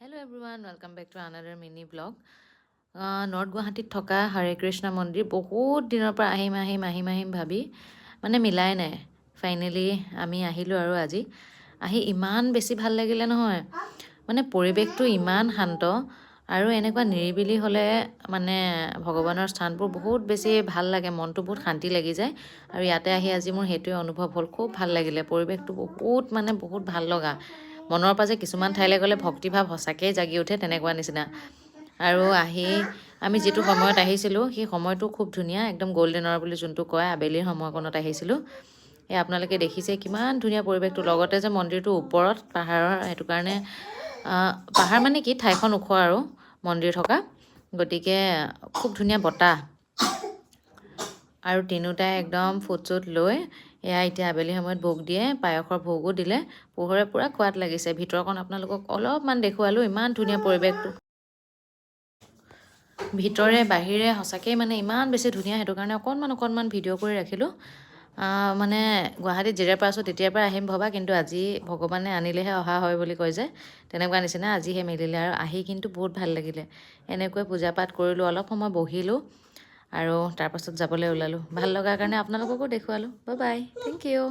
Hello everyone, welcome back to another mini vlog. North Guwahati থকা হৰে কৃষ্ণ মন্দিৰ বহুত দিনৰ পৰা আহিম ভাবি মানে মিলাই নাই। ফাইনেলি আমি আহিলোঁ আৰু আজি আহি ইমান বেছি ভাল লাগিলে নহয়। মানে পৰিৱেশটো ইমান শান্ত আৰু এনেকুৱা নিৰিবিলি হ'লে মানে ভগৱানৰ স্থানবোৰ বহুত বেছি ভাল লাগে, মনটো বহুত শান্তি লাগি যায়। আৰু ইয়াতে আহি আজি মোৰ সেইটোৱে অনুভৱ হ'ল, খুব ভাল লাগিলে। পৰিৱেশটো বহুত ভাল লগা। মনৰ পৰা যে কিছুমান ঠাইলৈ গ'লে ভক্তিভাৱ সঁচাকৈয়ে জাগি উঠে তেনেকুৱা নিচিনা। আৰু আহি আমি যিটো সময়ত আহিছিলোঁ সেই সময়টো খুব ধুনীয়া, একদম গ'ল্ডেন আৱাৰ বুলি যোনটো কয়, আবেলিৰ সময়কণত আহিছিলোঁ। এই আপোনালোকে দেখিছে কিমান ধুনীয়া পৰিৱেশটো, লগতে যে মন্দিৰটো ওপৰত পাহাৰৰ, সেইটো কাৰণে পাহাৰ মানে কি, ঠাইখন ওখ আৰু মন্দিৰ থকা, গতিকে খুব ধুনীয়া বতাহ। আৰু তিনিওটাই একদম ফুট চুট লৈ এয়া এতিয়া আবেলি সময়ত ভোগ দিয়ে, পায়সৰ ভোগো দিলে। পোহৰে পূৰা খোৱাত লাগিছে। ভিতৰখন আপোনালোকক অলপমান দেখুৱালোঁ, ইমান ধুনীয়া পৰিৱেশটো। ভিতৰে বাহিৰে সঁচাকৈ মানে ইমান বেছি ধুনীয়া, সেইটো কাৰণে অকণমান ভিডিঅ' কৰি ৰাখিলোঁ। মানে গুৱাহাটীত যেতিয়াৰ পৰা আছোঁ তেতিয়াৰ পৰা আহিম ভবা, কিন্তু আজি ভগৱানে আনিলেহে অহা হয় বুলি কয় যে, তেনেকুৱা নিচিনা আজিহে মিলিলে। আৰু আহি কিন্তু বহুত ভাল লাগিলে। এনেকৈ পূজা পাঠ কৰিলোঁ, অলপ সময় বহিলোঁ আৰু তাৰপাছত যাবলৈ ওলালোঁ। ভাল লগাৰ কাৰণে আপোনালোককো দেখুৱালোঁ। Bye bye, thank U.